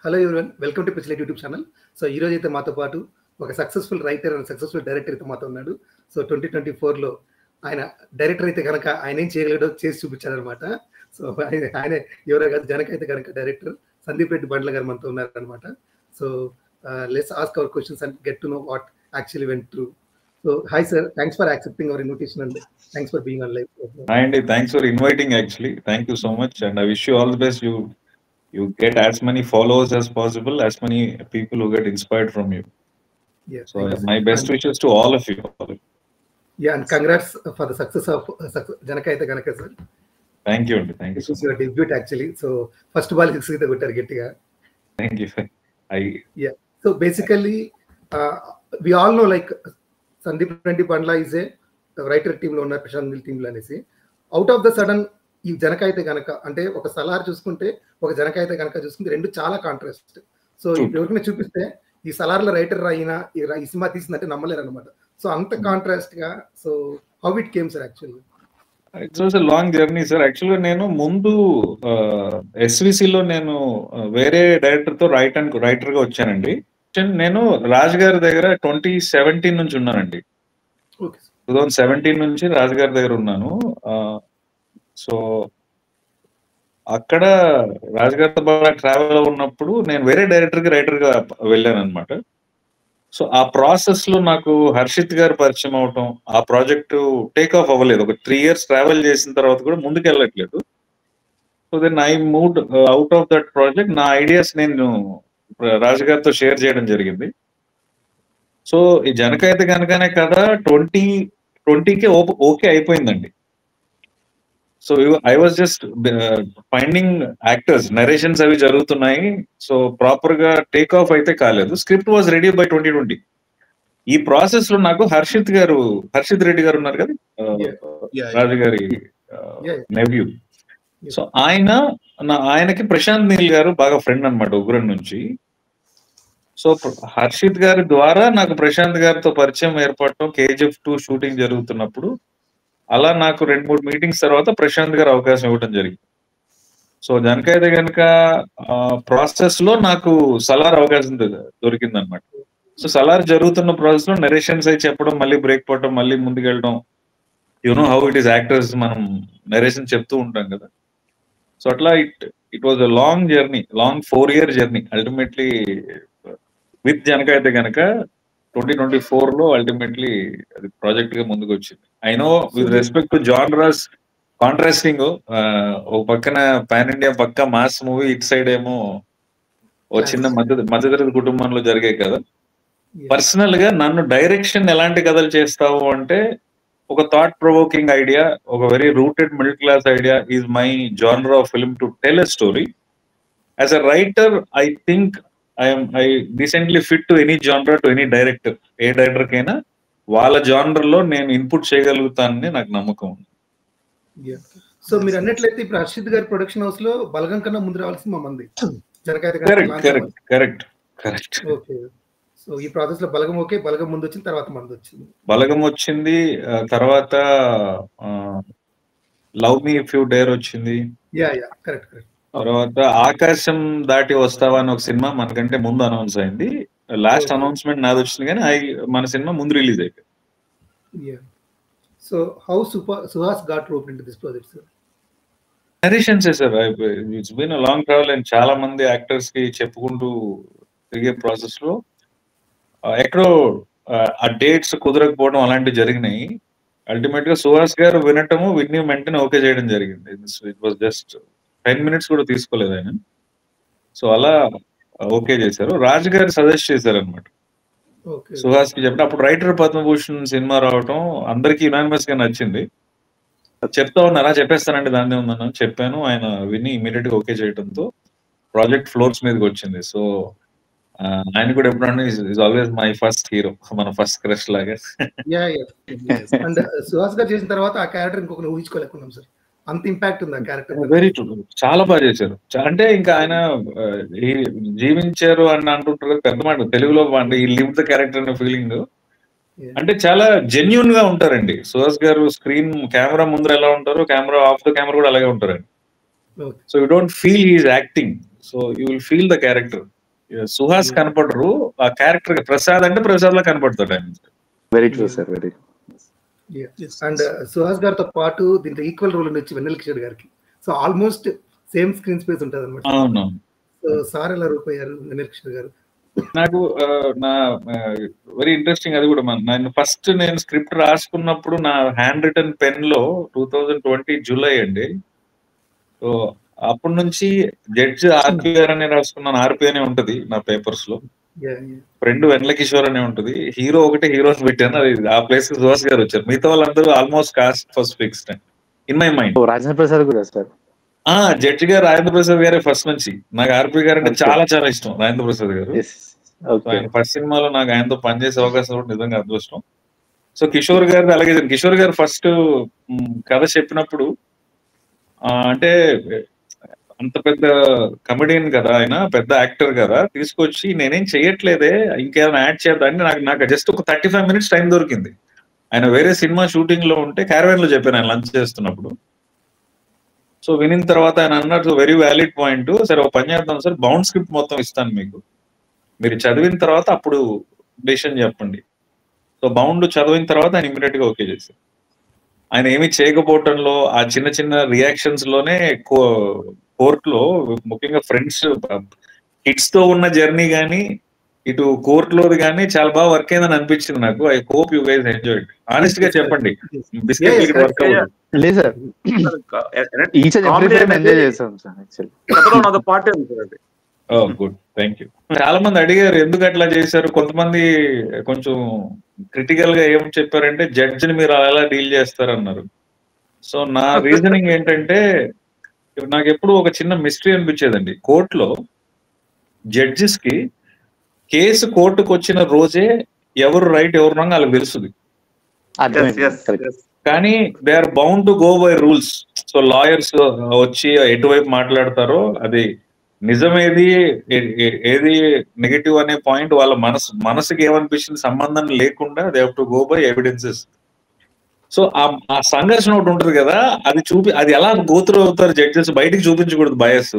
Hello everyone, welcome to Pitchlight YouTube channel. So ఈ రోజు అయితే మాతో పాటు ఒక successful writer and successful director అయితే మాతో ఉన్నాడు. సో 2024లో ఆయన డైరెక్టర్ అయితే కనుక ఆయన ఏం చేయగలడో చేసి చూపించారనమాట. సో ఆయన ఎవరో కాదు, జనక అయితే కనుక డైరెక్టర్ సందీప్ రెడ్డి బండ్ల గారు మనతో ఉన్నారనమాట. So let's ask our questions and get to know what actually went through. So hi sir, thanks for accepting hour invitation and thanks for being on live. Hi Andy, thanks for inviting actually. Thank you so much and I wish you all the best. You get as many followers as possible, as many people who get inspired from you. Yeah, So my best wishes to all of you. Yeah, and congrats for the success of Janaka అయితే కనుక sir. Thank you Andy, thank you so This is your debut actually. So first ball six అయితే కొట్టారు గట్టిగా. Thank you. Yeah. So basically, we all know like Sandeep Reddy Bandla is a writer team లో ఉన్న Prashanth Neel team లో అనేసి out of the sudden ఈ జనక అయితే కనుక అంటే ఒక సలార్ చూసుకుంటే ఒక జనక అయితే కనుక చూసుకుంటే రెండు చాలా కాంట్రాస్ట్. సో ఎవరికైనా చూపిస్తే ఈ సలార్ లో రైటర్ అయినా ఈ సినిమా తీసిందంటే నమ్మలేరు అనమాట. సో అంత కాంట్రాస్ట్ గా. So how it came sir actually? It was a long journey sir. Actually నేను ముందు SVC లో నేను వేరే డైరెక్టర్ తో రైటర్ గా వచ్చానండి. నేను రాజ్ గారి దగ్గర 2017 నుంచి ఉన్నానండి. 2017 నుంచి రాజ్ గారి దగ్గర ఉన్నాను. సో అక్కడ రాజ్ గారితో బాగా ట్రావెల్ ఉన్నప్పుడు నేను వేరే డైరెక్టర్ కి రైటర్ గా వెళ్ళాను అనమాట. సో ఆ ప్రాసెస్ లో నాకు హర్షిత్ గారు పరిచయం అవటం, ఆ ప్రాజెక్ట్ టేక్ ఆఫ్ అవ్వలేదు. ఒక 3 years ట్రావెల్ చేసిన తర్వాత కూడా ముందుకు వెళ్ళట్లేదు. So then I moved out of that project. నా ఐడియాస్ నేను రాజు గారితో షేర్ చేయడం జరిగింది. సో ఈ జనక అయితే కనుకనే కదా 2020కే ఓకే అయిపోయిందండి. So I was just finding actors, narrations అవి జరుగుతున్నాయి. సో ప్రాపర్ గా టేక్ ఆఫ్ అయితే కాలేదు. Script was ready by 2020. ఈ ప్రాసెస్ లో నాకు హర్షిత్ రెడ్డి గారు ఉన్నారు కదా, రాజు గారి నెవ్యూ. సో ఆయనకి ప్రశాంత్ నీల్ గారు బాగా ఫ్రెండ్ అనమాట ఉగ్రం నుంచి. సో హర్షిత్ గారి ద్వారా నాకు ప్రశాంత్ గారితో పరిచయం ఏర్పడటం, KGF 2 షూటింగ్ జరుగుతున్నప్పుడు అలా నాకు 2-3 మీటింగ్స్ తర్వాత ప్రశాంత్ గారు అవకాశం ఇవ్వడం జరిగింది. సో జనక అయితే కనుక ప్రాసెస్ లో నాకు సలార్ అవకాశం దొరికింది అనమాట. సో సలార్ జరుగుతున్న ప్రాసెస్ లో నరేషన్స్ అయి చెప్పడం, మళ్ళీ బ్రేక్ పడటం, మళ్ళీ ముందుకెళ్ళడం. You know how it is actors, మనం నరేషన్ చెప్తూ ఉంటాం కదా. సో అట్లా it was a long journey, long 4-year journey. Ultimately with Janaka Aithe Ganaka 2024 లో అల్టిమేట్లీ అది ప్రాజెక్ట్ గా ముందుకు వచ్చింది. I know with respect to genres contrasting, ఒక పక్కన పాన్ ఇండియా పక్క మాస్ మూవీ, ఇటు సైడ్ ఏమో ఓ చిన్న మధ్యతరగతి కుటుంబంలో జరిగే కదా. పర్సనల్ గా నన్ను డైరెక్షన్ ఎలాంటి కథలు చేస్తావు అంటే, ఒక థాట్ ప్రొవోకింగ్ ఐడియా, ఒక very rooted middle class idea is my genre of film to tell a story. As a writer I think I decently fit to any genre, to any director. A director కైనా వాళ్ళ genre లో నేను input చేయగలుగుతానని నాకు నమ్మకం ఉంది. So మీరు అన్నట్లయితే ఇప్పుడు హర్షిత్ గారి ప్రొడక్షన్ హౌస్ లో బలగం కన్నా ముందు రావాల్సింది మా మంది. కరెక్ట్. ఓకే. సో ఈ ప్రాసెస్ లో బలగం ఓకే, బలగం ముందు వచ్చింది, తర్వాత మంది వచ్చింది. బలగం వచ్చింది, తర్వాత love me if you dare వచ్చింది. కరెక్ట్. తర్వాత ఆకాశం దాటి వస్తావా అని ఒక సినిమా మనకంటే ముందు అనౌన్స్ అయింది. లాస్ట్ అనౌన్స్మెంట్ నాది వచ్చింది, కానీ మన సినిమా ముందు రిలీజ్ అయిపోయింది. So how Suhas got roped into this project sir? Narrations sir, it's been a long travel and చాలా మంది యాక్టర్స్ కి చెప్పుకుంటూ తిరిగే ప్రాసెస్ లో ఎక్కడో ఆ డేట్స్ కుదరకపోవడం అలాంటివి జరిగినాయి. అల్టిమేట్ గా సుహాస్ గారు వినటము, విని వెంటనే ఓకే చేయడం జరిగింది. ఇట్ వాజ్ జస్ట్ 10 minutes కూడా తీసుకోలేదు ఆయన. సో అలా ఓకే చేశారు. రాజు గారు సజెస్ట్ చేశారు అనమాట సుహాస్ కి చెప్పిన. అప్పుడు రైటర్ పద్మభూషణ్ సినిమా రావటం అందరికి యునానిమస్ గా నచ్చింది. చెప్తా ఉన్నారా, చెప్పేస్తానండి దాన్ని ఉందని చెప్పాను. ఆయన విని ఇమీడియట్ గా ఓకే చేయడంతో ప్రాజెక్ట్ ఫ్లోర్స్ మీదకి వచ్చింది. సో ఆయన కూడా ఎప్పుడన్నా is always my first hero, మన ఫస్ట్ క్రష్ లాగా. అండ్ సుహాస్ గారు చేసిన తర్వాత ఆ క్యారెక్టర్ ఇంకొకరు ఊహించుకోలేకున్నాం సార్. అంత ఇంపాక్ట్ ఉంది ఆ క్యారెక్టర్. వెరీ ట్రూ, చాలా బాగా చేశారు. అంటే ఇంకా ఆయన జీవించారు అని అంటుంటారు, పెద్ద మాట తెలుగులో. అంటే ఈ లివ్ ద క్యారెక్టర్ అనే ఫీలింగ్. అంటే చాలా జెన్యూన్ గా ఉంటారండి సుహాస్ గారు. స్క్రీన్ కెమెరా ముందర ఎలా ఉంటారో, కెమెరా ఆఫ్ ద కెమెరా కూడా అలాగే ఉంటారండి. So you don't feel he's acting. So you will feel the character. Suhas కనపడరు, ఆ క్యారెక్టర్ ప్రసాద్ అంటే ప్రసాద్ లా కనపడతాడు ఆయన. Very true sir, very. And Suhas గారితో పాటు దీంట్లో ఈక్వల్ రోల్ వచ్చి వెన్నెల కిషోర్ గారికి. So almost same screen space ఉంటుంది అనమాట. అవును. సో సార్ ఎలా రూపయ్యారు వెన్నెల కిషోర్ గారు? నాకు నా వెరీ ఇంట్రెస్టింగ్ అది కూడా. ఫస్ట్ నేను స్క్రిప్ట్ రాసుకున్నప్పుడు నా హ్యాండ్ రిటన్ పెన్ లో 2020 జూలై అండి. సో అప్పటి నుంచి జడ్జ్ ఆర్పి గారు అనే రాసుకున్నాను. ఆర్పి అనే ఉంటది నా పేపర్స్ లో. ఫ్రెండ్ వెన్నెల కిషోర్ అనే ఉంటది. హీరో ఒకటే హీరోని పెట్టాను. అది ఆ ప్లేస్ కి సుహాస్ గారు వచ్చారు. మిగతా వాళ్ళందరూ almost cost first fixed in my mind. Rajendra Prasad కూడా సార్. జడ్జి గారు రాజేంద్ర ప్రసాద్ గారే ఫస్ట్ నుంచి. నాకు ఆర్పి గారు అంటే చాలా చాలా ఇష్టం. రాజేంద్ర ప్రసాద్ గారు ఆయన ఫస్ట్ సినిమాలో నాకు ఆయనతో పనిచేసే అవకాశం కూడా నిజంగా అదృష్టం. సో కిషోర్ గారు అలాగే. కిషోర్ గారు ఫస్ట్ కథ చెప్పినప్పుడు అంటే అంత పెద్ద కమెడియన్ కదా ఆయన, పెద్ద యాక్టర్ కదా, తీసుకొచ్చి నేనేం చెయ్యట్లేదే ఇంకేమైనా యాడ్ చేద్దాన్ని నాకు జస్ట్ ఒక 35 minutes టైం దొరికింది. ఆయన వేరే సినిమా షూటింగ్ లో ఉంటే క్యారవాన్ లో చెప్పాను ఆయన లంచ్ చేస్తున్నప్పుడు. సో వినిన తర్వాత ఆయన అన్నారు వెరీ వ్యాలిడ్ పాయింట్, సరే ఒక పని చేద్దాం సార్, బౌండ్ స్క్రిప్ట్ మొత్తం ఇస్తాను మీకు, మీరు చదివిన తర్వాత అప్పుడు డెసిషన్ చెప్పండి. సో బౌండ్ చదివిన తర్వాత ఆయన ఇమీడియట్ గా ఓకే చేశారు. ఆయన ఏమి చేయకపోవటంలో ఆ చిన్న చిన్న రియాక్షన్స్ లోనే కోర్ట్ లో ముఖ్యంగా ఫ్రెండ్స్ కిడ్స్ తో ఉన్న జర్నీ గానీ ఇటు కోర్ట్ లోది కానీ చాలా బాగా వర్క్ అయిందని అనిపించింది నాకు. I hope you guys enjoyed. Honest గా చెప్పండి, బిస్కెట్ వర్క్ లేదు sir, each and every frame enjoy చేశాం sir. Actually good, thank you. చాలా మంది అడిగారు ఎందుకు అట్లా చేశారు. కొంతమంది కొంచెం క్రిటికల్ గా ఏం చెప్పారంటే జడ్జిని మీరు ఎలా డీల్ చేస్తారన్నారు. సో నా రీజనింగ్ ఏంటంటే నాకు ఎప్పుడు ఒక చిన్న మిస్టరీ అనిపించేదండి. కోర్టులో జడ్జెస్ కి కేసు కోర్టుకు వచ్చిన రోజే ఎవరు రైట్ ఎవరు రాంగ్ వాళ్ళకి తెలుస్తుంది. కానీ they are bound to go by rules. So lawyers వచ్చి ఎటువైపు మాట్లాడతారో అది నిజమేది ఏది నెగటివ్ అనే పాయింట్ వాళ్ళ మనసుకి ఏమనిపిస్తుంది సంబంధం లేకుండా they have to go by evidences. So ఆ సంఘర్షణ ఒకటి ఉంటుంది కదా, అది ఎలా గోత్రు అవుతారు జడ్జెస్, బయటికి చూపించకూడదు బయస్,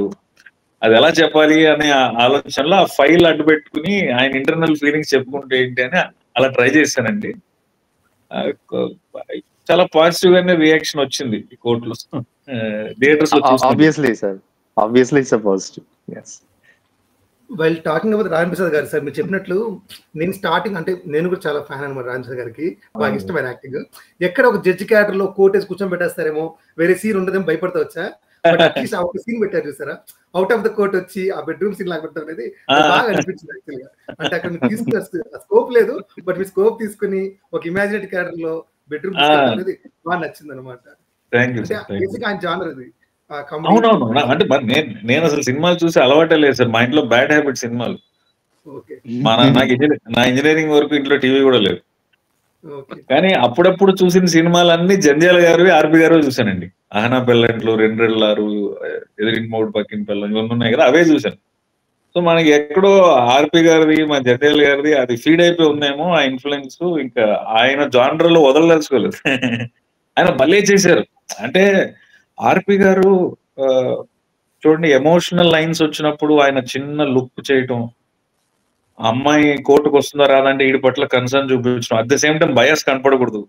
అది ఎలా చెప్పాలి అనే ఆలోచనలో ఆ ఫైల్ అడ్డు పెట్టుకుని ఆయన ఇంటర్నల్ ఫీలింగ్స్ చెప్పుకుంటే ఏంటి అని అలా ట్రై చేశానండి. చాలా పాజిటివ్ గానే రియాక్షన్ వచ్చింది ఈ కోర్టులో, థియేటర్స్ లో. Obviously sir, obviously it's positive. yes. While talking about Rajendra Prasad గారు, సార్ మీరు చెప్పినట్లు నేను స్టార్టింగ్ అంటే నేను కూడా చాలా ఫ్యాన్ అనమాట రాజేంద్ర ప్రసాద్ గారికి, బాగా ఇష్టమైన యాక్టింగ్. ఎక్కడ ఒక జడ్జి క్యారెక్టర్ లో కోర్టేసి కూర్చొని పెట్టేస్తారేమో, వేరే సీన్ ఉండదేమో భయపడతా వచ్చా. అట్లీస్ట్ ఒక సీన్ పెట్టారు చూసారా, అవుట్ ఆఫ్ ద కోర్ట్ వచ్చి ఆ బెడ్రూమ్ సీన్ లాగా పెట్టడం అనేది బాగా అనిపించింది యాక్చువల్ గా. అంటే అక్కడ మీరు తీసుకున్న స్కోప్ లేదు, బట్ మీ స్కోప్ తీసుకుని ఒక ఇమాజినేట్ క్యారెక్టర్ లో బెడ్రూమ్ అనేది బాగా నచ్చింది అనమాట. బేసిక్ ఆయన జానర్ అది. అవునవును, అంటే నేను అసలు సినిమాలు చూసి అలవాటే లేదు సార్. మా ఇంట్లో బ్యాడ్ హ్యాబిట్ సినిమాలు. నా ఇంజనీరింగ్ వరకు ఇంట్లో టీవీ కూడా లేదు. కానీ అప్పుడప్పుడు చూసిన సినిమాలన్నీ జంధ్యాల గారు ఆర్పి గారు చూశానండి. ఆహనా పెళ్ళంట్లు, రెండ్రెళ్ళారు, ఎదిరిన్ మూడు పక్కిన పిల్లలు, ఇవన్నీ ఉన్నాయి కదా, అవే చూశాను. సో మనకి ఎక్కడో ఆర్పి గారిది మా జంధ్యాల గారిది అది ఫీడ్ అయిపోయి ఉందేమో ఆ ఇన్ఫ్లుయెన్స్. ఇంకా ఆయన జానర్లో వదలదలుచుకోలేదు. ఆయన భలే చేశారు. అంటే ఆర్పి గారు చూడండి, ఎమోషనల్ లైన్స్ వచ్చినప్పుడు ఆయన చిన్న లుక్ చేయటం, అమ్మాయి కోర్టుకు వస్తుందా రాదంటే వీడి పట్ల కన్సర్న్ చూపించడం, at the same time bias కనపడకూడదు,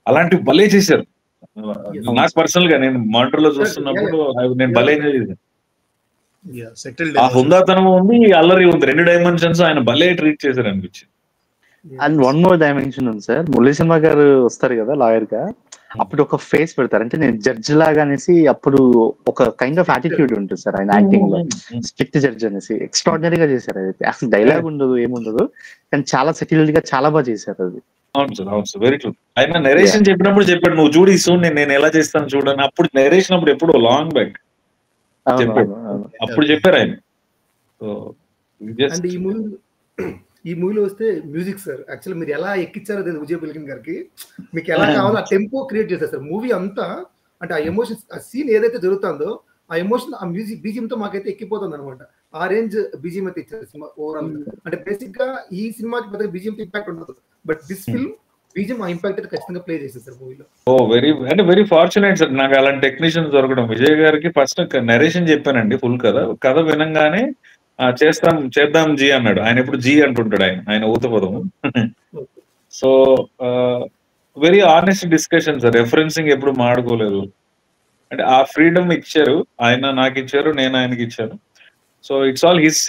అలాంటివి భలే చేశారు. నాకు పర్సనల్ గా నేను మానిటర్లో చూస్తున్నప్పుడు నేను భలే ఎంజాయ్ చేశాను. ఆ హుందాతనం ఉంది, అల్లరి ఉంది, 2 డైమెన్షన్స్ ఆయన భలే ట్రీట్ చేశారు అనిపించింది. అండ్ వన్ మోర్ డైమెన్షన్ ఉంది సార్, మురళీ సినిమా గారు వస్తారు కదా లాయర్ గా, అప్పుడు ఒక ఫేస్ పెడతారు, అంటే నేను జడ్జ్ లాగా అనేసి, అప్పుడు ఒక కైండ్ ఆఫ్ యాటిట్యూడ్ ఉంటుంది సార్ ఆయన యాక్టింగ్ లో. స్ట్రిక్ట్ జడ్జ్ అనేసి ఎక్స్ట్రాడినరీగా చేశారు. అయితే అసలు డైలాగ్ ఉండదు, ఏముండదు, కానీ చాలా సెటిల్డ్ గా చాలా బాగా చేశారు అది. అవును సార్, అవును సార్, వెరీ ట్రూ. ఆయన నెరేషన్ చెప్పినప్పుడు చెప్పాడు, నువ్వు చూడు ఈ సూన్ నేను ఎలా చేస్తాను చూడని. అప్పుడు నెరేషన్ అప్పుడు ఎప్పుడు లాంగ్ బ్యాక్ చెప్పాడు, అప్పుడు చెప్పారు ఆయన. ఈ మూవీలో వస్తే మ్యూజిక్ సార్, యాక్చువల్లీ మీరు ఎలా ఎక్కిచ్చారో తెలియదు విజయ్ బిల్కిన్ గారికి, మీకు ఎలా కావాలో ఆ టెంపో క్రియేట్ చేశారు సార్. మూవీ అంతా అంటే ఆ ఎమోషన్స్, ఆ సీన్ ఏదైతే జరుగుతుందో ఆ ఎమోషన్ ఆ మ్యూజిక్ బీజిఎం తో మాకైతే ఎక్కిపోతుంది అనమాట. ఆ రేంజ్ బీజిఎం అయితే ఇచ్చారు సినిమా ఓవరాల్. అంటే బేసిక్ గా ఈ సినిమాకి పెద్దగా బీజిఎం ఇంపాక్ట్ ఉండదు, బట్ దిస్ ఫిల్మ్ బీజం ఆ ఇంపాక్ట్ అయితే ఖచ్చితంగా ప్లే చేసింది సార్ మూవీలో. ఓ వెరీ ఫార్చునేట్ సార్, నాకు అలాంటి టెక్నీషియన్స్ దొరకడం. విజయ్ గారికి ఫస్ట్ నరేషన్ చెప్పానండి ఫుల్ కథ వినంగానే చేద్దాం జీ అన్నాడు. ఆయన ఎప్పుడు జీ అంటుంటాడు, ఆయన ఊతపదము. So very honest discussion sir, referencing ఎప్పుడు మాడుకోలేదు. అంటే ఆ ఫ్రీడమ్ ఇచ్చారు ఆయన, నాకు ఇచ్చారు, నేను ఆయనకి ఇచ్చాను. So it's all his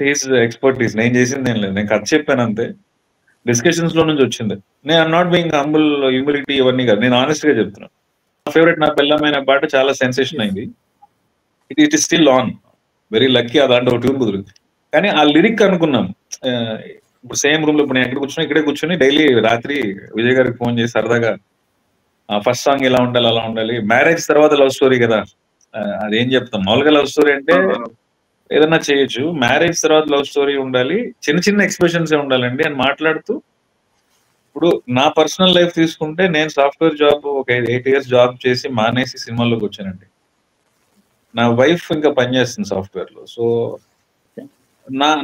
expertise. నేను చేసింది ఏం లేదు, నేను కథ చెప్పాను అంతే. డిస్కషన్స్ లో నుంచి వచ్చింది. నేను నాట్ బీయింగ్ హంబుల్, హ్యూమిలిటీ ఇవన్నీ కాదు, నేను ఆనెస్ట్ గా చెప్తున్నాను. నా ఫేవరెట్ నా పిల్లమైన పాట చాలా సెన్సేషన్ అయింది. It is still on. Very lucky ఆ దాంట్లో ట్యూన్ కుదిరింది. కానీ ఆ లిరిక్ అనుకున్నాం, ఇప్పుడు సేమ్ రూమ్ లో ఇప్పుడు నేను ఎక్కడ కూర్చున్నా ఇక్కడే కూర్చొని డైలీ రాత్రి విజయ్ గారికి ఫోన్ చేసి సరదాగా ఫస్ట్ సాంగ్ ఇలా ఉండాలి అలా ఉండాలి. మ్యారేజ్ తర్వాత లవ్ స్టోరీ కదా, అదేం చెప్తాం. మామూలుగా లవ్ స్టోరీ అంటే ఏదన్నా చేయొచ్చు, మ్యారేజ్ తర్వాత లవ్ స్టోరీ ఉండాలి, చిన్న చిన్న ఎక్స్ప్రెషన్స్ ఉండాలండి అని మాట్లాడుతూ. ఇప్పుడు నా పర్సనల్ లైఫ్ తీసుకుంటే నేను సాఫ్ట్వేర్ జాబ్ ఒక 8 years జాబ్ చేసి మానేసి సినిమాల్లోకి వచ్చానండి. నా వైఫ్ ఇంకా పనిచేస్తుంది సాఫ్ట్వేర్ లో. సో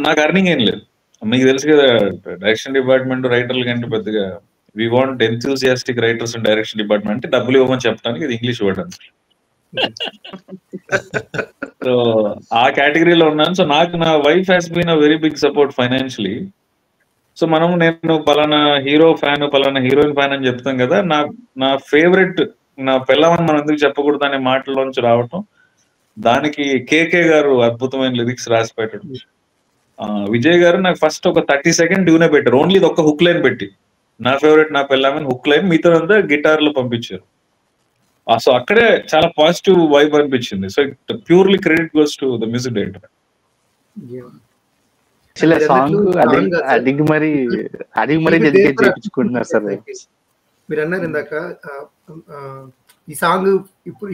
నాకు అర్నింగ్ ఏం లేదు. మీకు తెలుసు కదా, డైరెక్షన్ డిపార్ట్మెంట్ రైటర్ల కంటే పెద్దగా we want enthusiastic writers in direction department. అంటే డబ్బులు ఇవ్వమని చెప్పడానికి ఇది ఇంగ్లీష్ వర్డ్ అండి. సో ఆ కేటగిరీలో ఉన్నాను. సో నాకు నా wife has been a very big support financially. So నేను పలానా హీరో ఫ్యాన్, పలానా హీరోయిన్ ఫ్యాన్ అని చెప్తాం కదా, నా ఫేవరెట్ నా పిల్లవని మనం ఎందుకు చెప్పకూడదు అనే మాటల్లోంచి రావటం, దానికి కేకే గారు అద్భుతమైన లిరిక్స్ రాసి పెట్టడం. విజయ్ గారు నాకు ఫస్ట్ ఒక 30 seconds ట్యూనే పెట్టారు, ఓన్లీ ఇది ఒక హుక్ లైన్ పెట్టి, నా ఫేవరెట్ నా పిల్లమని హుక్ లైన్, మిగతా అంతా గిటార్ లో పంపించారు. సో అక్కడే చాలా పాజిటివ్ వైబ్ అనిపించింది. So purely credit goes to the music director. Song అడిగి మరి డెడికేట్ చేయించుకుంటున్నారు సార్. మీరు అన్నారు ఇందాక ఈ సాంగ్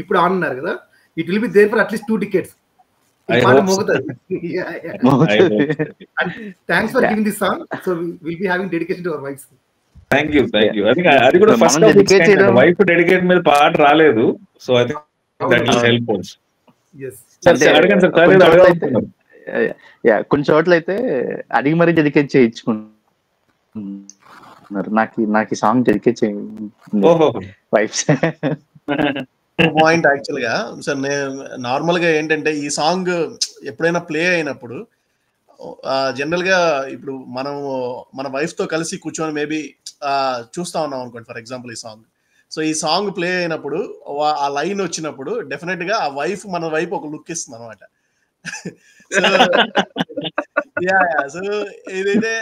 ఇప్పుడు ఆన్ అన్నారు కదా, it will be there for at least 2 decades. Thanks for giving this song. So will be having dedication to our wives. Thank you. అది కూడా ఫస్ట్ వైఫ్ డెడికేట్ మీద పాట రాలేదు. So I think that will help us. yes కొన్ని చోట్ల అయితే అడిగి మరీ డెడికేట్ చేయించుకుంటున్నారు. నాకు ఈ సాంగ్ డెడికేట్ చేయండి వైఫ్. పాయింట్ యాక్చువల్ గా సార్, నేను నార్మల్ గా ఏంటంటే ఈ సాంగ్ ఎప్పుడైనా ప్లే అయినప్పుడు జనరల్ గా ఇప్పుడు మన వైఫ్ తో కలిసి కూర్చొని మేబీ చూస్తా ఉన్నాం అనుకోండి ఫర్ ఎగ్జాంపుల్ ఈ సాంగ్. సో ఈ సాంగ్ ప్లే అయినప్పుడు ఆ లైన్ వచ్చినప్పుడు డెఫినెట్ గా ఆ వైఫ్ మన వైపు ఒక లుక్ ఇస్తుంది అనమాట. సో ఇదైతే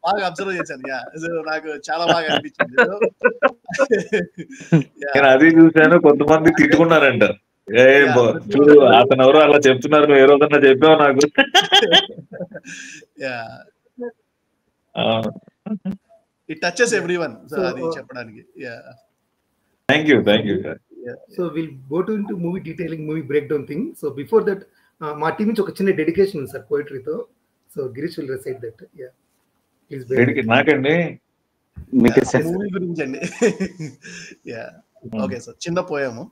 బాగా అబ్జర్వ్ చేశాను. నాకు చాలా బాగా అనిపించింది. అది చూసాను, కొంతమంది తిట్టుకున్నారంట, చూడు అతను ఎవరో అలా చెప్తున్నారు, నువ్వు ఏ రోజన్నా చెప్పావు నాకు. ఇట్ టచెస్ ఎవ్రీవన్ అది చెప్పడానికి. Thank you. So will go to into movie detailing, movie break down thing. So before that మా టీం నుంచి ఒక చిన్న డెడికేషన్ ఉంది సార్ పోయిటరీతో. So Girish will recite that. Please నాకండి మూవీ గురించి అండి. ఓకే సార్, చిన్న పోయాము.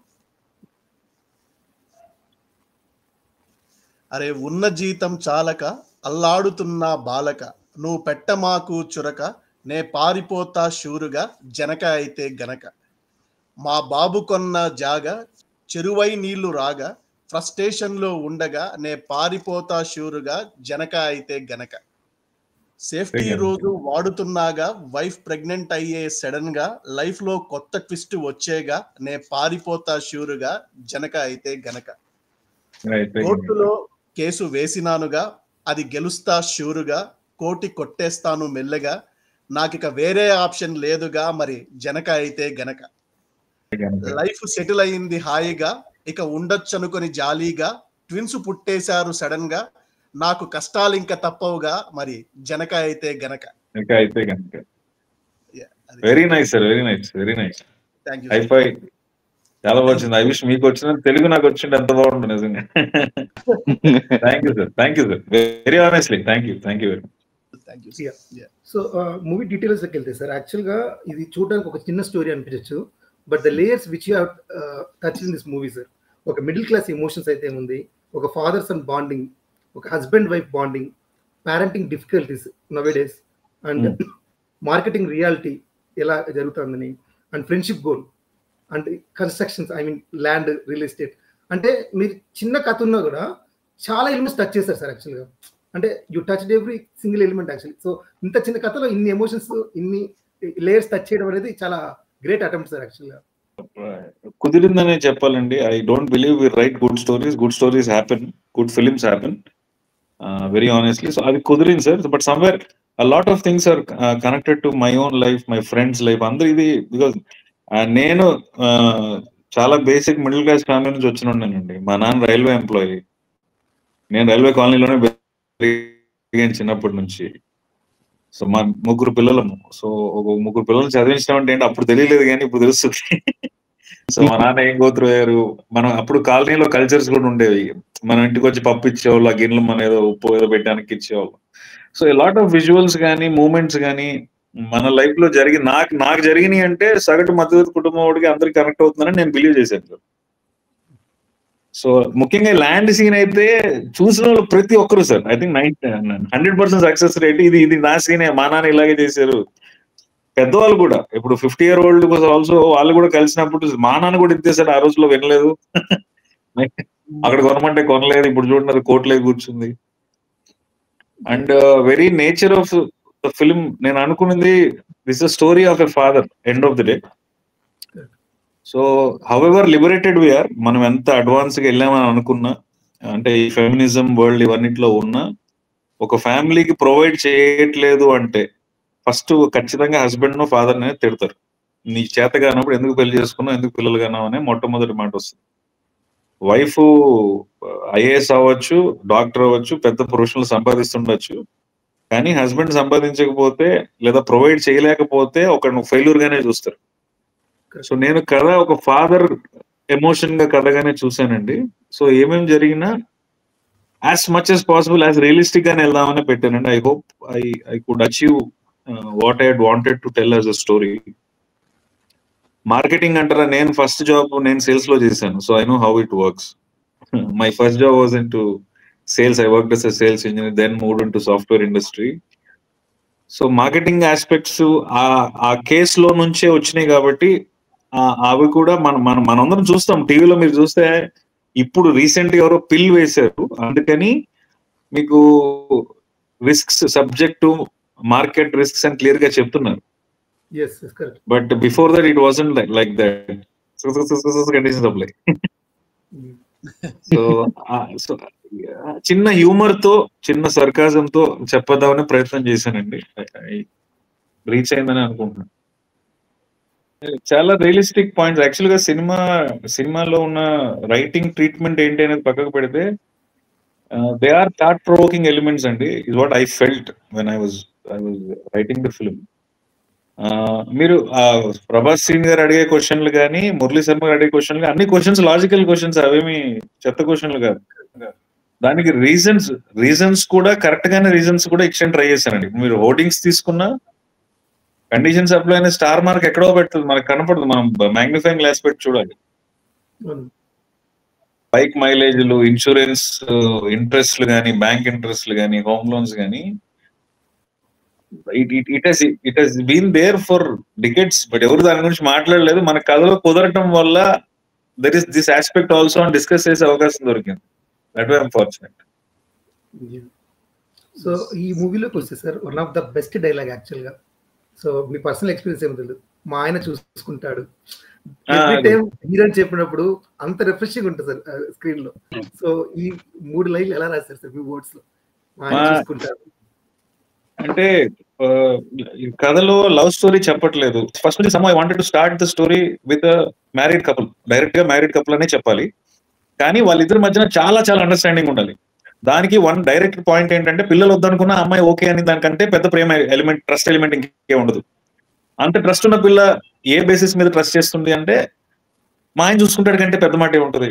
అరే ఉన్న జీతం చాలక అల్లాడుతున్నా బాలక, నువ్వు పెట్టమాకు చురక, నే పారిపోతా షూరుగా జనక అయితే గనక, మా బాబు కొన్న జాగా చెరువై నీళ్లు రాగా, ఫ్రస్ట్రేషన్ లో ఉండగా నే పారిపోతా షూరుగా జనక అయితే గనక, సేఫ్టీ రోజు వాడుతున్నాగా వైఫ్ ప్రెగ్నెంట్ అయ్యే సడన్ గా, లైఫ్ లో కొత్త ట్విస్ట్ వచ్చేగా నే పారిపోతా షూరుగా జనక అయితే గనక, కోర్టులో కేసు వేసినానుగా అది గెలుస్తా షూరుగా, కోటి కొట్టేస్తాను మెల్లగా, నాకిక వేరే ఆప్షన్ లేదుగా మరి జనక అయితే గనక, లైఫ్ సెటిల్ అయింది హాయిగా ఇక ఉండొచ్చు అనుకొని జాలీగా, ట్విన్స్ పుట్టేశారు సడన్ గా, నాకు కష్టాలు ఇంకా తప్పవుగా మరి జనక అయితే గనక. Very nice sir, very nice. Hi fi చాలా వచ్చింది. ఐ విష్ మీకు వచ్చిన తెలుగు నాకు వచ్చింది ఎంత బాగుంటుంది నిజంగా. Thank you sir very honestly. Thank you very much. So movie details లోకి వెళ్తే సార్, యాక్చువల్ గా ఇది చూడడానికి ఒక చిన్న స్టోరీ అనిపించచ్చు, but the layers which you have touch in this movie sir, ఒక మిడిల్ క్లాస్ ఎమోషన్స్ అయితే ఉంది, ఒక ఫాదర్ సన్ బాండింగ్, ఒక husband wife bonding, parenting difficulties nowadays, and marketing reality, ఎలా జరుగుతుందని, and friendship goal, and constructions, I mean land, real estate. అంటే మీరు చిన్న కథ ఉన్నా కూడా చాలా ఎలిమెంట్స్ టచ్ చేస్తారు సార్ యాక్చువల్గా. అంటే you touch every single element actually. So ఇంత చిన్న కథలో ఇన్ని ఎమోషన్స్, ఇన్ని లేయర్స్ టచ్ చేయడం అనేది చాలా గ్రేట్ అటెంప్ట్ సార్ యాక్చువల్గా. కుదిరిందనే చెప్పాలండి. I don't believe we right good stories happen, good films happen, very honestly. So అది కుదిరింది sir. But somewhere a lot of things are connected to my own life, my friends life, అందరు ఇది. Because నేను చాలా basic middle class family నుంచి వచ్చినండి. మా నాన్న railway employee, నేను రైల్వే కాలనీలోనే పెరిగాను చిన్నప్పటి నుంచి. సో మా 3 పిల్లలము. సో ఒక 3 పిల్లలు చదివించడం అంటే ఏంటి అప్పుడు తెలియలేదు, కానీ ఇప్పుడు తెలుస్తుంది. సో మా నాన్న ఏం గోత్రయ్యారు, మనం అప్పుడు కాలనీలో కల్చర్స్ కూడా ఉండేవి. మనం ఇంటికి వచ్చి పప్పు ఇచ్చేవాళ్ళు, ఆ గిన్నెలు మన ఏదో ఉప్పు ఏదో పెట్టడానికి ఇచ్చేవాళ్ళు. So a lot of visuals కానీ మూమెంట్స్ కానీ మన లైఫ్ లో జరిగి నాకు జరిగినాయి అంటే సగటు మధ్యతరగతి కుటుంబం వాడికి అందరికి కనెక్ట్ అవుతుందని నేను బిలీవ్ చేశాను. సో ముఖ్యంగా ల్యాండ్ సీన్ అయితే చూసిన వాళ్ళు ప్రతి ఒక్కరు sir, I think 100% success rate. ఇది నా సీనే, మా నాన్న ఇలాగే చేశారు. పెద్దవాళ్ళు కూడా ఇప్పుడు 50 year old ఆల్సో వాళ్ళు కూడా కలిసినప్పుడు మా నాన్న కూడా ఇచ్చేసాడు, ఆ రోజులో వినలేదు, అక్కడ కొనమంటే కొనలేదు, ఇప్పుడు చూడండి కోట్లేదు కూర్చుంది. And very nature of the film నేను అనుకున్నది, this is story of a father end of the day. So however liberated we are, మనం ఎంత అడ్వాన్స్ గా వెళ్ళామని అనుకున్నా, అంటే ఈ ఫెమినిజం వరల్డ్ ఇవన్నిట్లో ఉన్నా, ఒక ఫ్యామిలీకి ప్రొవైడ్ చేయట్లేదు అంటే ఫస్ట్ ఖచ్చితంగా హస్బెండ్ ఫాదర్ అనేది తిడతారు. నీ చేత కానప్పుడు ఎందుకు పెళ్లి చేసుకున్నావు, ఎందుకు పిల్లలు కానావు అనే మొట్టమొదటి మాట వస్తుంది. వైఫ్ ఐఏఎస్ అవ్వచ్చు, డాక్టర్ అవ్వచ్చు, పెద్ద ప్రొఫెషనల్ సంపాదిస్తుండొచ్చు, కానీ హస్బెండ్ సంపాదించకపోతే లేదా ప్రొవైడ్ చేయలేకపోతే ఒక ఫెయిల్యూర్ గానే చూస్తారు. సో నేను కథ ఒక ఫాదర్ ఎమోషన్ గా కథగానే చూశానండి. సో ఏమేమి జరిగినా as much as possible as realistic గానే వెళ్దామని పెట్టానండి. I hope I could achieve what I had wanted to tell as a story. Marketing అంటారా, నేను ఫస్ట్ జాబ్ నేను సేల్స్ లో చేశాను. So I know how it works. My first job was in to sales. I worked as a sales engineer, then moved in to software industry. So marketing aspects ఆ కేసులో నుంచే వచ్చినాయి కాబట్టి అవి కూడా మనందరం చూస్తాం టీవీలో. మీరు చూస్తే ఇప్పుడు రీసెంట్ గా ఎవరో పిల్ వేశారు, అందుకని మీకు risks subject to market risks అని క్లియర్ గా చెప్తున్నారు. But before that it wasn't like that. Conditions apply. So చిన్న హ్యూమర్ తో, చిన్న సర్కాజం తో చెప్పదామని ప్రయత్నం చేశానండి. రీచ్ అయిందని అనుకుంటున్నాను. చాలా రియలిస్టిక్ పాయింట్స్ యాక్చువల్ గా సినిమాలో ఉన్న రైటింగ్ ట్రీట్మెంట్ ఏంటి అనేది పక్కకు పెడితే they are thought provoking elements అండి. Is what I felt when I was writing the film. మీరు ప్రభాస్ సింగ్ గారు అడిగే క్వశ్చన్లు కానీ, మురళీ శర్మ గారు అడిగే క్వశ్చన్లు కానీ, అన్ని క్వశ్చన్స్ లాజికల్ క్వశ్చన్స్, అవేమి చెత్త క్వశ్చన్లు కాదు. దానికి రీజన్స్ కూడా కరెక్ట్ గానే రీజన్స్ కూడా ఎక్స్టెండ్ ట్రై చేశానండి. మీరు హోర్డింగ్స్ తీసుకున్నా కండిషన్స్ అప్లై అనే స్టార్ మార్క్ ఎక్కడో పెడుతుంది, మనకు కనపడదు, మనం మ్యాగ్నిఫైయింగ్ గ్లాస్ పెట్టి చూడాలి. బైక్ మైలేజ్లు, ఇన్సూరెన్స్ ఇంట్రెస్ట్లు కానీ, బ్యాంక్ ఇంట్రెస్ట్లు కానీ, హోమ్ లోన్స్ కానీ, it has been there for decades. But ఎవరు దాని గురించి మాట్లాడలేదు. మన కథలో కుదరటం వల్ల there is this aspect also అని డిస్కస్ చేసే అవకాశం దొరికింది. That way unfortunate. సో ఈ మూవీలోకి వస్తే sir one of the best dialogue actual గా. సో మీ పర్సనల్ ఎక్స్పీరియన్స్ ఏమో తెలియదు, మా ఆయన చూసుకుంటాడు హీరోని చెప్పినప్పుడు అంత రిఫ్రెషింగ్ ఉంటుంది సార్ స్క్రీన్ లో. సో ఈ 3 లైన్లు ఎలా రాశారు సార్ మీ వర్డ్స్ లో, మా ఆయన చూసుకుంటాడు అంటే? కథలో లవ్ స్టోరీ చెప్పట్లేదు. First I wanted to start the story with married couple. Direct గా మ్యారీడ్ కపుల్ అనే చెప్పాలి, కానీ వాళ్ళిద్దరి మధ్యన చాలా చాలా అండర్స్టాండింగ్ ఉండాలి. దానికి వన్ డైరెక్ట్ పాయింట్ ఏంటంటే, పిల్లలు వద్దనుకున్న అమ్మాయి ఓకే అని దానికంటే పెద్ద ప్రేమ ఎలిమెంట్, ట్రస్ట్ ఎలిమెంట్ ఇంకే ఉండదు. అంత ట్రస్ట్ ఉన్న పిల్ల ఏ బేసిస్ మీద ట్రస్ట్ చేస్తుంది అంటే, మా ఆయన చూసుకుంటాడు కంటే పెద్ద మాట ఉంటుంది.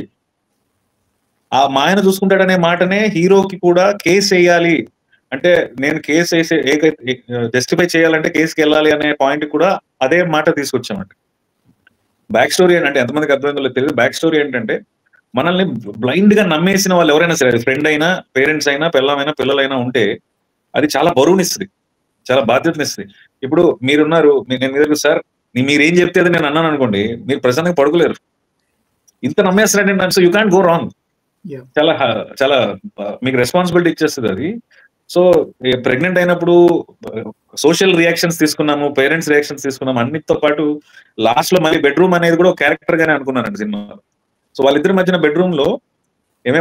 ఆ మా ఆయన చూసుకుంటాడనే మాటనే హీరోకి కూడా కేసు వేయాలి అంటే, నేను కేసు వేసే జస్టిఫై చేయాలంటే కేసుకి వెళ్ళాలి అనే పాయింట్ కూడా అదే మాట తీసుకొచ్చామంట. బ్యాక్ స్టోరీ ఏంటంటే, ఎంతమందికి అర్థమైందో తెలియదు. బ్యాక్ స్టోరీ ఏంటంటే, మనల్ని బ్లైండ్ గా నమ్మేసిన వాళ్ళు ఎవరైనా సరే, ఫ్రెండ్ అయినా, పేరెంట్స్ అయినా, పిల్లలైనా ఉంటే అది చాలా బరువునిస్తుంది, చాలా బాధ్యతనిస్తుంది. ఇప్పుడు మీరున్నారు, నేను మీద సార్ మీరేం చెప్తే అది నేను అన్నాను అనుకోండి, మీరు ప్రశాంతంగా పడుకోలేరు. ఇంత నమ్మేస్తారండి. So you can go wrong. Yeah. చాలా చాలా మీకు రెస్పాన్సిబిలిటీ ఇచ్చేస్తుంది అది. సో ప్రెగ్నెంట్ అయినప్పుడు సోషల్ రియాక్షన్స్ తీసుకున్నాము, పేరెంట్స్ రియాక్షన్స్ తీసుకున్నాము, అన్నిటితో పాటు లాస్ట్ లో మళ్ళీ బెడ్రూమ్ అనేది కూడా ఒక క్యారెక్టర్ గానే అనుకున్నానండి సినిమాలో. సో వాళ్ళిద్దరి మధ్యన బెడ్రూమ్ లో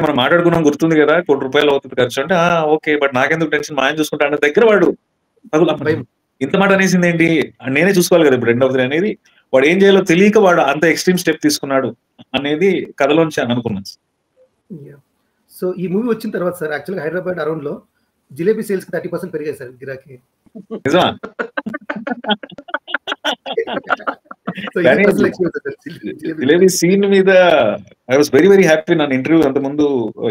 మనం మాట్లాడుకున్నాం గుర్తుంది కదా, ₹1,00,00,000 అవుతుంది ఖర్చు అంటే, ఓకే బట్ నాకెందుకు టెన్షన్, మా ఆయన చూసుకుంటా అంటే దగ్గర వాడు ఇంత మాట అనేసింది ఏంటి, నేనే చూసుకోవాలి కదా ఇప్పుడు ఎండ్ ఆఫ్ ది అనేది. వాడు ఏం చేయాలో తెలియక వాడు అంత ఎక్స్ట్రీమ్ స్టెప్ తీసుకున్నాడు అనేది కథలోంచి అని అనుకున్నాను. సో ఈ మూవీ వచ్చిన తర్వాత సార్ యాక్చువల్గా హైదరాబాద్ అరౌండ్ లో జిలేబీ సేల్స్ 30% పెరిగాయి సార్ గిరాకీ. నిజమా? జిలేబీ సీన్ మీద I was very very happy. నన్ను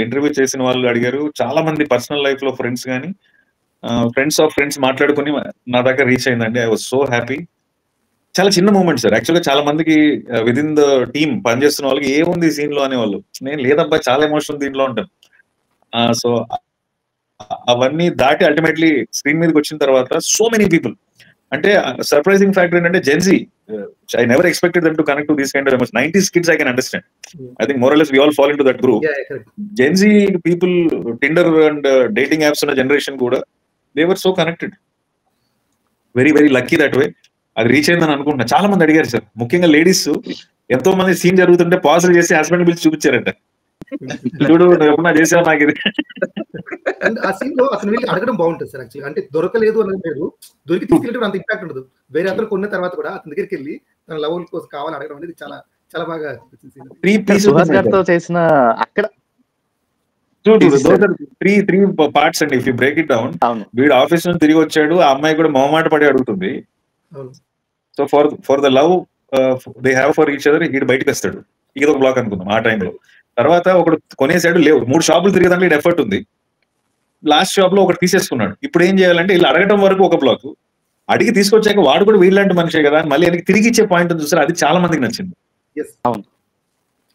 ఇంటర్వ్యూ చేసిన వాళ్ళు అడిగారు, చాలా మంది పర్సనల్ లైఫ్ లో ఫ్రెండ్స్ కానీ ఫ్రెండ్స్ ఆఫ్ ఫ్రెండ్స్ మాట్లాడుకుని నా దగ్గర రీచ్ అయిందండి. I was so happy. చాలా చిన్న మూమెంట్ సార్. యాక్చువల్గా చాలా మందికి విత్ ఇన్ ద టీమ్ పనిచేస్తున్న వాళ్ళకి ఏముంది సీన్ లో అనేవాళ్ళు, నేను లేదబ్బా చాలా ఎమోషనల్ దీంట్లో ఉంటాను. సో అవన్నీ దాటి అల్టిమేట్లీ స్క్రీన్ మీదకి వచ్చిన తర్వాత సో మెనీ పీపుల్, అంటే సర్ప్రైజింగ్ ఫ్యాక్టర్ ఏంటంటే Gen Z, I never expected them to connect to this kind of emotion. 90s kids I can understand. I think more or less we all fall into that group. Gen-Z people, Tinder and dating apps ఉన్న generation కూడా they were so connected. Very very lucky that way. అది reach అయిందని అనుకుంటున్నా. చాలా మంది అడిగారు sir, ముఖ్యంగా ladies ఎంతో మంది సీన్ జరుగుతుంటే పాజులు చేసి హస్బెండ్ పిలిచి చూపించారంట, చూడు ఎప్పుడన్నా చేసావు నాకు ఇది. ఆ సీన్ లో అతను వెళ్ళి అడగడం బాగుంటుంది సార్. యాక్చువల్లీ అంటే దొరకలేదు అన్నది లేదు, దొరికి తీసుకెళ్ళి అంత ఇంపాక్ట్ ఉండదు. వేరే అతను కొన్న తర్వాత కూడా అతని దగ్గరికి వెళ్ళి తన లవ్ కోసం కావాలని అడగడం అనేది చాలా చాలా బాగా చేసిన అక్కడ త్రీ పార్ట్స్ అండి. If you break it down, వీడు ఆఫీస్ నుంచి తిరిగి వచ్చాడు, ఆ అమ్మాయి కూడా మొహమాట పడి అడుగుతుంది. So for the love they have for each other, వీడు బయటకు వస్తాడు, ఇది ఒక బ్లాక్ అనుకుందాం ఆ టైంలో. తర్వాత ఒకడు కొనేసాడు, లేవు 3 షాపులు తిరిగేదాంట్లో ఇది ఎఫర్ట్ ఉంది, లాస్ట్ షాప్ లో ఒకటి తీసేసుకున్నాడు. ఇప్పుడు ఏం చేయాలంటే ఇలా అడగడం వరకు ఒక బ్లాక్, అడిగి తీసుకొచ్చాక వాడు కూడా వీళ్ళంటి మనిషే కదా మళ్ళీ ఆయనకి తిరిగి ఇచ్చే పాయింట్ చూసారు, అది చాలా మందికి నచ్చింది.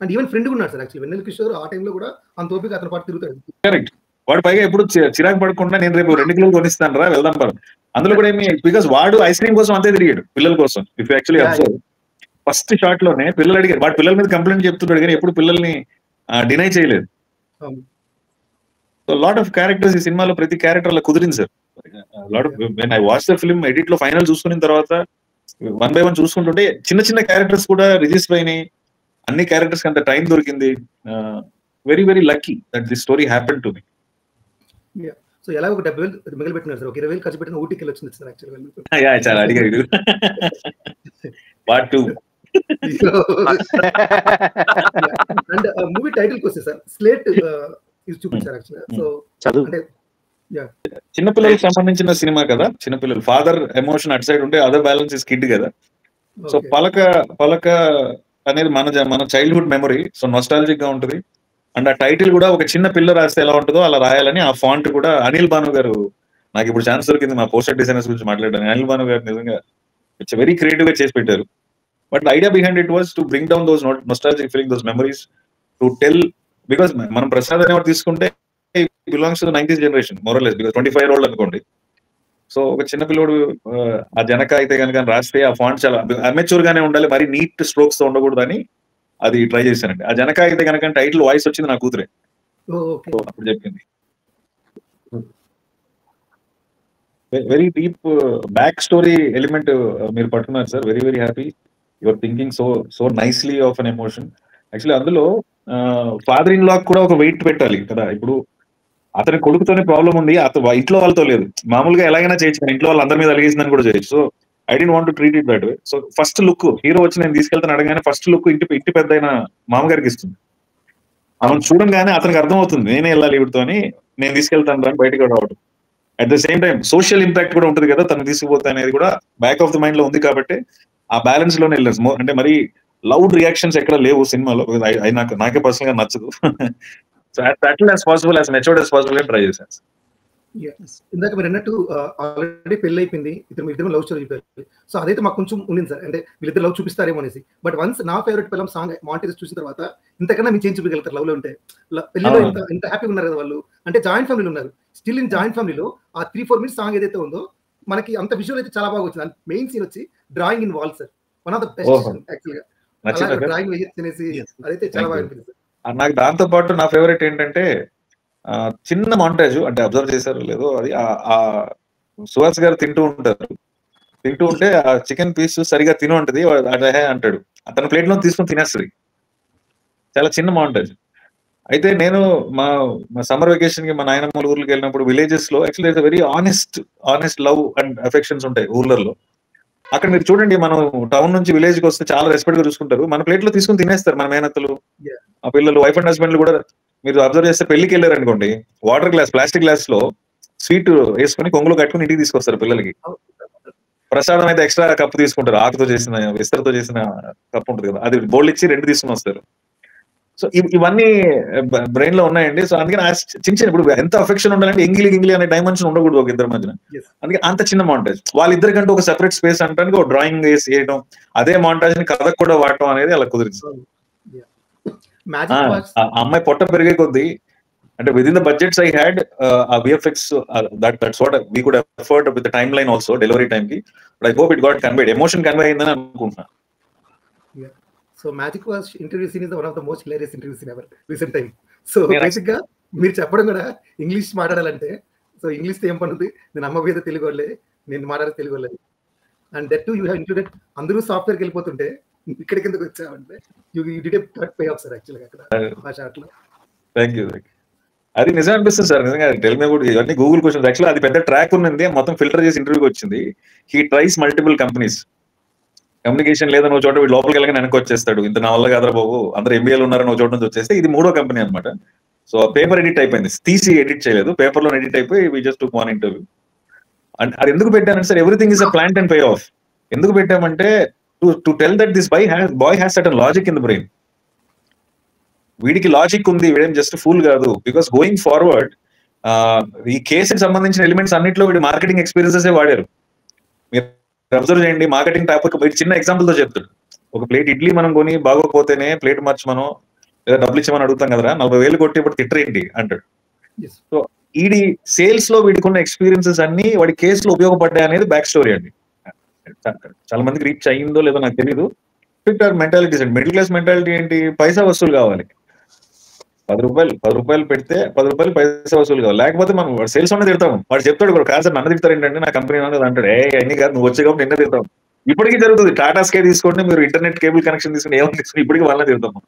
అండ్ ఈవెన్ ఫ్రెండ్ ఉన్నాడు సార్ యాక్చువల్లీ వెన్నెల కిషోర్, ఆ టైంలో కూడా అంత ఓపిక అతని పాటు తిరుగుతాడు. కరెక్ట్. వాడు పైగా ఎప్పుడు చిరాకు పడకుండా నేను రేపు 2 కిలోలు కొనిస్తాను రా వెళ్దాం పడు. అందులో కూడా ఏమి, బికాస్ వాడు ఐస్ క్రీమ్ కోసం అంతే తిరిగాడు పిల్లల కోసం. If actually observe, first shot లోనే పిల్లలు అడిగారు, వాడు పిల్లల మీద కంప్లైంట్ చెప్తున్నాడు కానీ ఎప్పుడు పిల్లల్ని డినై చేయలేదు. సో లాట్ ఆఫ్ క్యారెక్టర్స్ ఈ సినిమాలో ప్రతి క్యారెక్టర్ అలా కుదిరింది sir. Lot of when I watch the film edit లో ఫైనల్ చూసుకున్న తర్వాత 1 by 1 చూసుకుంటుంటే చిన్న చిన్న క్యారెక్టర్స్ కూడా రిజిస్టర్ అయినాయి. అన్ని క్యారెక్టర్స్ అంత టైం దొరికింది. Very very lucky that this story happen to me. So ఎలా ఒక 70,000 మిగిలి పెట్టినారు సార్, ఒక 20,000 ఖర్చు పెట్టిన ఊటీకి వెళ్ళి వచ్చింది సార్ యాక్చువల్గా. చాలా అడిగాడు పార్ట్ 2. అండ్ మూవీ టైటిల్ కి వస్తే సార్ స్లేట్ ఇది చూపించారు యాక్చువల్గా. సో అంటే చిన్నపిల్లలకు సంబంధించిన సినిమా కదా, చిన్నపిల్లలు ఫాదర్ ఎమోషన్ అటు సైడ్ ఉంటే అదర్ బ్యాలెన్స్ ఇస్ కిడ్ కదా. సో పలక అనేది మన చైల్డ్హుడ్ మెమరీ, సో నొస్టాలజిక్ గా ఉంటుంది. అండ్ ఆ టైటిల్ కూడా ఒక చిన్న పిల్ల రాస్తే ఎలా ఉంటుందో అలా రాయాలని ఆ ఫాంట్ కూడా అనిల్ భాను గారు, నాకు ఇప్పుడు ఛాన్స్ దొరికింది మా పోస్టర్ డిజైనర్స్ గురించి మాట్లాడాను, అనిల్ భాను గారు నిజంగా ఇట్స్ వెరీ క్రియేటివ్ గా చేసి పెట్టారు. But idea behind it was to bring down those nostalgic feeling, those memories, to tell. Because మనం ప్రసాద్ అనేవాడు తీసుకుంటే belongs to 90s generation more or less, because 25 year old అనుకోండి. సో ఒక చిన్న పిల్లోడు ఆ జనక అయితే కనుక రాస్తే ఆ ఫాంట్ చాలా అమెచ్యూర్ గానే ఉండాలి, మరి నీట్ స్ట్రోక్స్ తో ఉండకూడదు అని అది ట్రై చేశానండి. ఆ జనక అయితే కనుక టైటిల్ వాయిస్ వచ్చింది నా కూతురే, అప్పుడు చెప్పింది. Very deep back story element మీరు పట్టుకున్నారు sir. Very very happy. Your thinking so nicely of an emotion. Actually అందులో ఫాదర్ ఇన్ లా కూడా ఒక వెయిట్ పెట్టాలి కదా. ఇప్పుడు అతని కొడుకుతోనే ప్రాబ్లం ఉంది, ఇంట్లో వాళ్ళతో లేదు. మామూలుగా ఎలాగైనా చేయొచ్చు, ఇంట్లో వాళ్ళు అందరి మీద అలిగేసిందని కూడా చేయొచ్చు. So I don't want to treat it that way. So first look hero వచ్చి నేను తీసుకెళ్తాను అడగానే ఫస్ట్ లుక్ ఇంటి పెద్ద అయిన మామగారికి ఇస్తుంది. మనం చూడంగానే అతనికి అర్థం అవుతుంది నేనే వెళ్ళాలి వీటితో అని, నేను తీసుకెళ్తాను అని బయటకు రావడం. At the same time social impact కూడా ఉంటుంది కదా, తను తీసుకుపోతా అనేది కూడా బ్యాక్ ఆఫ్ ద మైండ్ లో ఉంది. కాబట్టి ఆ బ్యాలెన్స్ లోనే వెళ్ళాను. అంటే మరి లౌడ్ రియాక్షన్స్ ఎక్కడ లేవు సినిమాలో, నాకే పర్సనల్ గా నచ్చదు. So as possible, as matured as possible గా ట్రై చేశాను. ఇందాక మీరు అన్నట్టు ఆల్రెడీ పెళ్లి అయిపోయింది, ఇద్దరు లవ్ స్టోరీ చెప్పారు. సో అదైతే మాకు కొంచెం ఉండింది సార్, అంటే వీళ్ళిద్దరు లవ్ చూపిస్తారేమో అనేసి. బట్ వన్స్ నా ఫేవరెట్ ఫిల్మ్ సాంగ్ మాంటేజ్ చూసిన తర్వాత ఇంతకన్నా మీరు చేంజ్ చూపించగలుగుతారు లవ్ లో ఉంటే. పెళ్లిలో ఇంత హ్యాపీగా ఉన్నారు కదా వాళ్ళు, అంటే జాయింట్ ఫ్యామిలీలో ఉన్నారు. స్టిల్ ఇన్ జాయింట్ ఫ్యామిలీలో ఆ 3-4 minutes సాంగ్ ఏదైతే ఉందో మనకి అంత విజువల్ అయితే చాలా బాగా వచ్చింది. మెయిన్ సీన్ వచ్చి drawing in wall sir, one of the best actual గా. నచ్చిందా సార్? డ్రాయింగ్ వేయచ్చు అనేసి అదైతే చాలా బాగా అనిపించింది. నాకు దాంతో పాటు నా ఫేవరెట్ ఏంటంటే చిన్న మాంటేజ్, అంటే అబ్జర్వ్ చేశారు లేదో, అది ఆ సుహాస్ గారు తింటూ ఉంటే ఆ చికెన్ పీస్ సరిగా తిని ఉంటది, అదే అంటాడు, అతని ప్లేట్ లో తీసుకొని తినేస్తుంది. చాలా చిన్న మాంటేజ్. అయితే నేను మా సమ్మర్ వెకేషన్ కి మా నాయనమ్మ ఊర్లకు వెళ్ళినప్పుడు విలేజెస్ లో actually very honest love and affections ఉంటాయి ఊర్లలో. అక్కడ మీరు చూడండి, మనం టౌన్ నుంచి విలేజ్ కి వస్తే చాలా రెస్పెక్ట్ గా చూసుకుంటారు, మన ప్లేట్ లో తీసుకుని తినేస్తారు మన మేనత్తలు, ఆ పిల్లలు, వైఫ్ అండ్ హస్బెండ్లు కూడా. మీరు అబ్జర్వ్ చేస్తే పెళ్లికి వెళ్ళారు అనుకోండి, వాటర్ గ్లాస్, ప్లాస్టిక్ గ్లాస్ లో స్వీట్ వేసుకుని కొంగులు కట్టుకుని ఇంటికి తీసుకొస్తారు పిల్లలకి. ప్రసాదం అయితే ఎక్స్ట్రా కప్పు తీసుకుంటారు, ఆకుతో చేసిన, విస్తరతో చేసిన కప్పు ఉంటుంది కదా, అది బౌల్ ఇచ్చి 2 తీసుకుని వస్తారు. సో ఇవన్నీ బ్రెయిన్ లో ఉన్నాయండి. సో అందుకని చిన్న ఇప్పుడు ఎంత అఫెక్షన్ ఉండాలంటే ఎంగిలి అనే డైమెన్షన్ ఉండకూడదు ఒక ఇద్దరి మధ్యన. అందుకే అంత చిన్న మాంటేజ్, వాళ్ళిద్దరికంటే ఒక సెపరేట్ స్పేస్ అంటానికి ఒక డ్రాయింగ్ వేయడం, అదే మాంటేజ్ ని కథకు కూడా వాడటం అనేది అలా కుదిరింది. అమ్మాయి పొట్ట పెరిగే కొద్దీ, అంటే within the budgets I had, ఆ VFX, that's what we could effort with the time line also, delivery time కి. But I hope it got conveyed, emotion convey అయిందని అనుకుంటున్నా. So magic wash interview scene is one of the most hilarious interview scene ever recent time. So basic గా మీరు చెప్పడం కూడా English మాట్లాడాలంటే, so English తో ఏం పనుంది, నేను అమ్మ మీద తెలుగు వాళ్ళే, నేను మాట్లాడే తెలుగు వాళ్ళే, and that to you have included. అందరూ సాఫ్ట్వేర్కి వెళ్ళిపోతుంటే ఇక్కడ కిందకి వచ్చామంటే you did cut pay of sir యాక్చువల్గా అక్కడ ఆ షాట్ లో. Thank you. అది నిజం అనిపిస్తుంది సార్, నిజంగా. టెల్ మీ కూడా ఇవన్నీ గూగుల్ క్వశ్చన్స్. యాక్చువల్లీ అది పెద్ద ట్రాక్ ఉన్నది, మొత్తం ఫిల్టర్ చేసి ఇంటర్వ్యూకి వచ్చింది. He tries multiple companies. Communication లేదని ఒక చోట వీడు లోపలికి వెళ్ళగానే వెనక్కి వచ్చేస్తాడు, ఇంత నా వల్ల కాదరా బాబు, అందరూ ఎంబీఏలు ఉన్నారని ఒక చోట నుంచి వచ్చేస్తే, ఇది 3వ కంపెనీ అనమాట. సో పేపర్ ఎడిట్ అయిపోయింది, తీసి ఎడిట్ చేయలేదు, పేపర్ లో ఎడిట్ అయిపోయి we just took one interview. And అది ఎందుకు పెట్టానంటే sir, everything is a plant and pay off. ఎందుకు పెట్టామంటే to tell that this boy has certain logic in the brain. వీడికి లాజిక్ ఉంది, వీడేం జస్ట్ ఫూల్ కాదు. బికాస్ గోయింగ్ ఫార్వర్డ్ ఈ కేసుకి సంబంధించిన ఎలిమెంట్స్ అన్నింటిలో వీడి మార్కెటింగ్ ఎక్స్పీరియన్సెస్ వాడారు. మీరు అబ్జర్వ్ చేయండి, మార్కెటింగ్ టాపిక్ చిన్న ఎగ్జాంపుల్ తో చెప్తాడు. ఒక ప్లేట్ ఇడ్లీ మనం కొని బాగోకపోతేనే ప్లేట్ మార్చమనో లేదా డబ్బులు ఇచ్చామని అడుగుతాం కదరా, 40,000 కొట్టి ఇప్పుడు తిట్టరేంటి అంటాడు. సో ఈడి సేల్స్ లో వీడికున్న ఎక్స్పీరియన్సెస్ అన్ని వాడి కేసులో ఉపయోగపడ్డాయి అనేది బ్యాక్ స్టోరీ అండి. చాలా మందికి రీచ్ అయ్యిందో లేదో నాకు తెలియదు. మెంటాలిటీస్ అండి, మిడిల్ క్లాస్ మెంటాలిటీ ఏంటి, పైసా వసూలు కావాలి. 10 రూపాయలు పెడితే 10 రూపాయలు పైసా వసూలు కావాలి. లేకపోతే మనం సేల్స్ ఉన్నది తిడతాము. వాడు చెప్తాడు కూడా, కాదు సార్ నన్ను తిడతారు ఏంటంటే, నా కంపెనీ అనేది అంటాడు. అన్ని కాదు, నువ్వు వచ్చే కాబట్టి నిన్న తిడతాం. ఇప్పటికీ జరుగుతుంది. టాటా స్కై తీసుకోండి, మీరు ఇంటర్నెట్ కేబుల్ కనెక్షన్ తీసుకుని ఏమైనా తీసుకుని ఇప్పటికీ వాళ్ళని తిడతాము.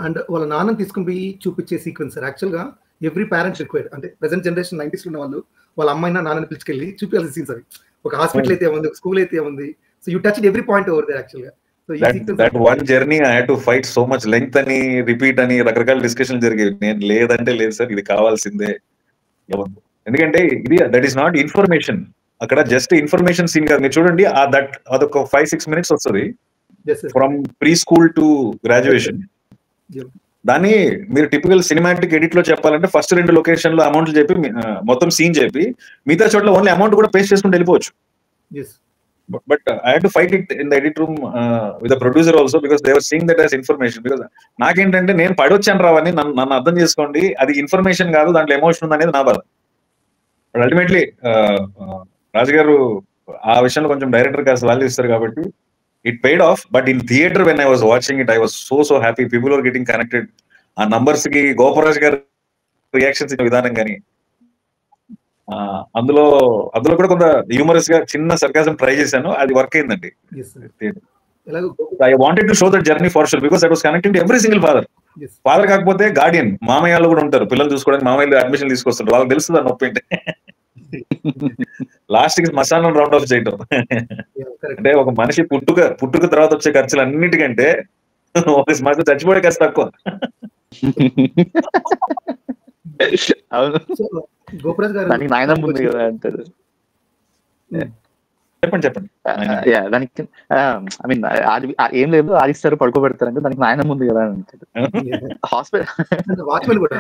అండ్ వాళ్ళ నాన్నని తీసుకుని పోయి చూపించే సీక్వెన్స్ సార్ యాక్చువల్ గా ఎవ్రీ పేరెంట్స్ రిక్వైర్డ్. అంటే ప్రెసెంట్ జనరేషన్ 90s లో ఉన్న వాళ్ళు వాళ్ళ అమ్మాయినా నాన్నని పిలుచుకెళ్ళి చూపించాల్సిన సీన్స్ అవి. ఒక హాస్పిటల్ అయితే ఉంది, ఒక స్కూల్ అయితే ఉంది. So you touch every point over there actual గా. That one journey I had to fight so much length అని, రిపీట్ అని, రకరకాల డిస్కషన్ జరిగేవి. నేను లేదంటే లేదు సార్, ఇది కావాల్సిందే. ఎందుకంటే ఇది దట్ ఈస్ నాట్ ఇన్ఫర్మేషన్, అక్కడ జస్ట్ ఇన్ఫర్మేషన్ సీన్ కాదు. మీరు చూడండి, అదొక 5-6 minutes వస్తుంది from pre school to graduation. దాన్ని మీరు టిపికల్ సినిమాటిక్ ఎడిట్ లో చెప్పాలంటే ఫస్ట్ 2 లొకేషన్ లో అమౌంట్లు చెప్పి మొత్తం సీన్ చెప్పి మిగతా చోట్ల ఓన్లీ అమౌంట్ కూడా పేస్ట్ చేసుకుంటూ వెళ్ళిపోవచ్చు. But I had to fight it in the edit room with the producer also, because they were seeing that as information. Because నాకేంటంటే నేను పడొచ్చాను రావని నన్ను అర్థం చేసుకోండి, అది ఇన్ఫర్మేషన్ కాదు, దాంట్లో ఎమోషన్ ఉంది అనేది నా బాధ. బట్ అల్టిమేట్లీ రాజు గారు ఆ విషయంలో కొంచెం డైరెక్టర్ కాస్త వాల్యూ ఇస్తారు కాబట్టి it paid off. But in theater when I was watching it, I was so happy. People were getting connected. ఆ నంబర్స్ కి గోపరాజ్ గారు రియాక్షన్స్ ఇచ్చిన విధానం కానీ, అందులో కూడా కొంత హ్యూమరస్ గా చిన్న సర్కాజం ట్రై చేశాను, అది వర్క్ అయిందండి. I wanted to show that journey for sure, because that was connecting to every single father. Father కాకపోతే గార్డియన్, మామయ్యలు కూడా ఉంటారు, పిల్లలు చూసుకోవడానికి మామయ్యలు అడ్మిషన్ తీసుకొస్తారు, వాళ్ళకి తెలుస్తుంది నొప్పి అంటే. లాస్ట్ కి మసానం రౌండ్ ఆఫ్ చేయటం అంటే, ఒక మనిషి పుట్టుక తర్వాత వచ్చే ఖర్చులు అన్నిటికంటే ఒక మనిషి చచ్చిపోయే ఖర్చు తక్కువ. గోపరాజ్ గారు దానికి నాయనమ్మ ఉంది కదా అంటారు. చెప్పండి. దానికి ఐ మీన్ ఏం లేదు, ఆడిస్తారు పడుకోబెడతారంటే దానికి నాయనమ్మ ఉంది కదా అంటారు. హాస్పిటల్ వాచ్మెన్ కూడా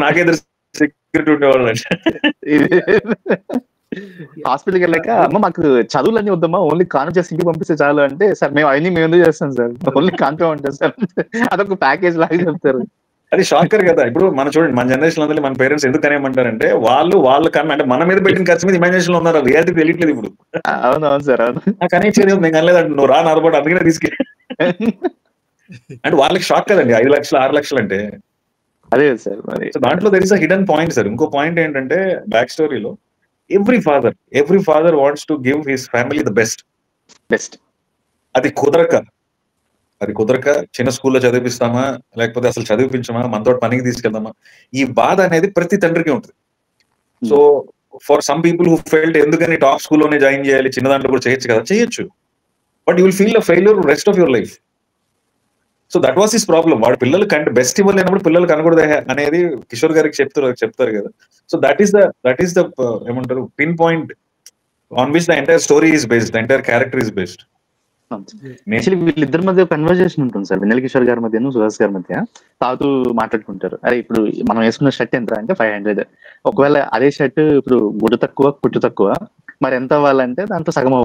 నాకే సెక్యూరిటీ ఉండేవాళ్ళు. హాస్పిటల్కి వెళ్ళాక అమ్మ మాకు చదువులన్నీ వద్దమ్మా, ఓన్లీ కాన్వెంట్ చేసి ఇంటికి పంపిస్తే చాలు అంటే, సార్ మేము అవన్నీ మేము ఎందుకు చేస్తాం సార్, ఓన్లీ కాన్వెంట్ ఉంటాం సార్, అదొక ప్యాకేజ్ లాగా చెప్తారు. అది షాకర్ కదా. ఇప్పుడు మనం చూడండి, మన జనరేషన్ అందరూ మన పేరెంట్స్ ఎందుకు అనేమంటారంటే వాళ్ళ కన్నా అంటే మన మీద పెట్టిన ఖర్చు మీద ఇమాజినేషన్ లో ఉన్నారు, రియాలిటీ తెలియట్లేదు ఇప్పుడు. అవునవును సార్, అవును. నాకు అనేసి నేను కనలేదంటే నువ్వు రా నారబడి అందుకనే తీసుకెళ్ళి అంటే వాళ్ళకి షాక్ కదండి 5 లక్షలు 6 లక్షలు అంటే. అదే సార్ మరి. సో దాంట్లో there is a hidden point sir. ఇంకో పాయింట్ ఏంటంటే బ్యాక్ స్టోరీలో every father wants to give his family the best. అది కుదరక చిన్న స్కూల్లో చదివిస్తామా లేకపోతే అసలు చదివించమా, మనతో పనికి తీసుకెళ్దామా, ఈ బాధ అనేది ప్రతి తండ్రికి ఉంటుంది. So for some people who felt ఎందుకని టాప్ స్కూల్లోనే జాయిన్ చేయాలి, చిన్న దాంట్లో కూడా చేయొచ్చు, but you will feel a failure rest of your life. So that was his problem. వాడు పిల్లలు కంటే బెస్ట్ ఇవ్వలేనప్పుడు పిల్లలు కనకూడదు అనేది కిషోర్ గారికి చెప్తారు కదా. సో దట్ ఈస్ ద ఏమంటారు pin point on which the entire story is based, the entire character is based. వీళ్ళిద్దరి మధ్య కన్వర్జేషన్ ఉంటుంది సార్, వెన్నెల కిషోర్ గారి మధ్య సుహాస్ గారి మధ్య. తాగుతూ మాట్లాడుకుంటారు, అరే ఇప్పుడు మనం వేసుకున్న షర్ట్ ఎంత అంటే 500, ఒకవేళ అదే షర్ట్ ఇప్పుడు గుడ్డు తక్కువ కుట్టు తక్కువ, మరి ఎంత అవ్వాలంటే దాంతో సగం